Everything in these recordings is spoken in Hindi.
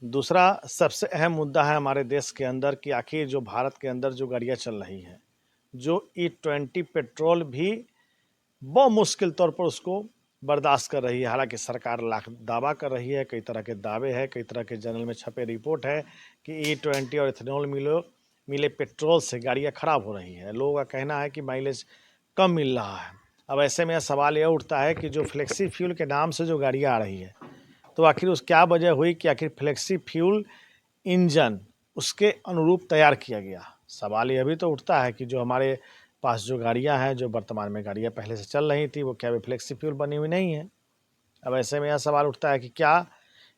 दूसरा सबसे अहम मुद्दा है हमारे देश के अंदर कि आखिर जो भारत के अंदर जो गाड़ियाँ चल रही हैं, जो E20 पेट्रोल भी बहुत मुश्किल तौर पर उसको बर्दाश्त कर रही है। हालांकि सरकार लाख दावा कर रही है, कई तरह के दावे हैं, कई तरह के जर्नल में छपे रिपोर्ट है कि E20 और इथेनॉल मिले पेट्रोल से गाड़ियाँ खराब हो रही है। लोगों का कहना है कि माइलेज कम मिल रहा है। अब ऐसे में सवाल यह उठता है कि जो फ्लेक्सी फ्यूल के नाम से जो गाड़ियाँ आ रही है, तो आखिर उस क्या वजह हुई कि आखिर फ्लेक्सी फ्यूल इंजन उसके अनुरूप तैयार किया गया। सवाल यह भी तो उठता है कि जो हमारे पास जो गाड़ियां हैं, जो वर्तमान में गाड़ियां पहले से चल रही थी, वो क्या वे फ्लेक्सी फ्यूल बनी हुई नहीं है। अब ऐसे में यह सवाल उठता है कि क्या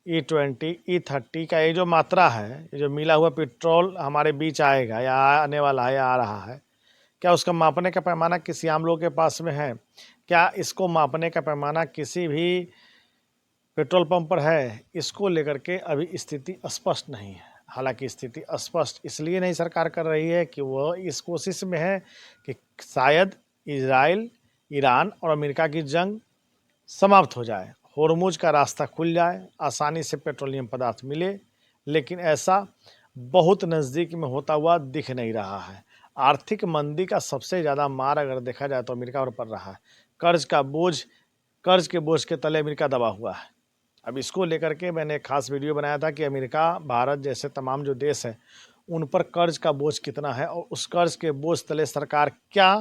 E20 E30 का ये जो मात्रा है, ये जो मिला हुआ पेट्रोल हमारे बीच आएगा या आने वाला है या आ रहा है, क्या उसका मापने का पैमाना किसी आम लोग के पास में है? क्या इसको मापने का पैमाना किसी भी पेट्रोल पंप पर है? इसको लेकर के अभी स्थिति स्पष्ट नहीं है। हालांकि स्थिति स्पष्ट इसलिए नहीं सरकार कर रही है कि वह इस कोशिश में है कि शायद इजराइल, ईरान और अमेरिका की जंग समाप्त हो जाए, होर्मुज का रास्ता खुल जाए, आसानी से पेट्रोलियम पदार्थ मिले। लेकिन ऐसा बहुत नज़दीक में होता हुआ दिख नहीं रहा है। आर्थिक मंदी का सबसे ज़्यादा मार अगर देखा जाए तो अमेरिका पर पड़ रहा है। कर्ज के बोझ के तले अमेरिका दबा हुआ है। अब इसको लेकर के मैंने एक खास वीडियो बनाया था कि अमेरिका, भारत जैसे तमाम जो देश हैं, उन पर कर्ज का बोझ कितना है और उस कर्ज के बोझ तले सरकार क्या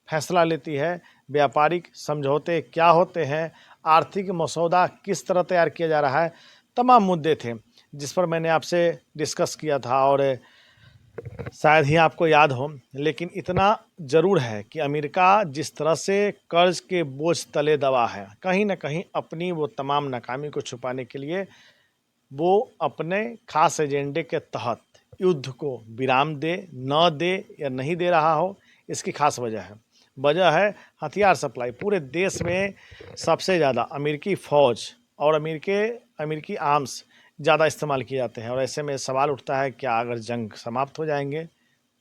फैसला लेती है, व्यापारिक समझौते क्या होते हैं, आर्थिक मसौदा किस तरह तैयार किया जा रहा है। तमाम मुद्दे थे जिस पर मैंने आपसे डिस्कस किया था और शायद ही आपको याद हो। लेकिन इतना ज़रूर है कि अमेरिका जिस तरह से कर्ज के बोझ तले दबा है, कहीं ना कहीं अपनी वो तमाम नाकामी को छुपाने के लिए वो अपने खास एजेंडे के तहत युद्ध को विराम दे, न दे या नहीं दे रहा हो, इसकी खास वजह है हथियार सप्लाई। पूरे देश में सबसे ज़्यादा अमेरिकी फ़ौज और अमेरिकी आर्म्स ज़्यादा इस्तेमाल किए जाते हैं। और ऐसे में सवाल उठता है, क्या अगर जंग समाप्त हो जाएंगे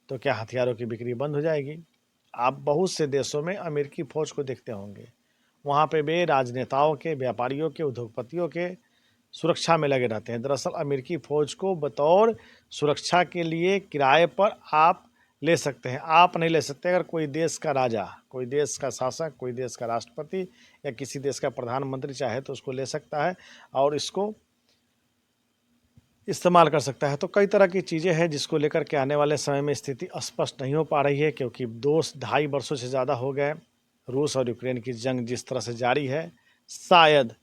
तो क्या हथियारों की बिक्री बंद हो जाएगी? आप बहुत से देशों में अमेरिकी फ़ौज को देखते होंगे, वहाँ पे वे राजनेताओं के, व्यापारियों के, उद्योगपतियों के सुरक्षा में लगे रहते हैं। दरअसल अमेरिकी फ़ौज को बतौर सुरक्षा के लिए किराए पर आप ले सकते हैं। आप नहीं ले सकते अगर कोई देश का राजा, कोई देश का शासक, कोई देश का राष्ट्रपति या किसी देश का प्रधानमंत्री चाहे तो उसको ले सकता है और इसको इस्तेमाल कर सकता है। तो कई तरह की चीज़ें हैं जिसको लेकर के आने वाले समय में स्थिति स्पष्ट नहीं हो पा रही है, क्योंकि 2-2.5 वर्षों से ज़्यादा हो गए रूस और यूक्रेन की जंग जिस तरह से जारी है। शायद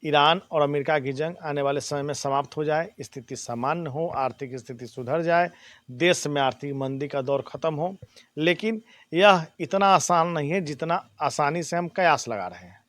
ईरान और अमेरिका की जंग आने वाले समय में समाप्त हो जाए, स्थिति सामान्य हो, आर्थिक स्थिति सुधर जाए, देश में आर्थिक मंदी का दौर ख़त्म हो। लेकिन यह इतना आसान नहीं है जितना आसानी से हम कयास लगा रहे हैं।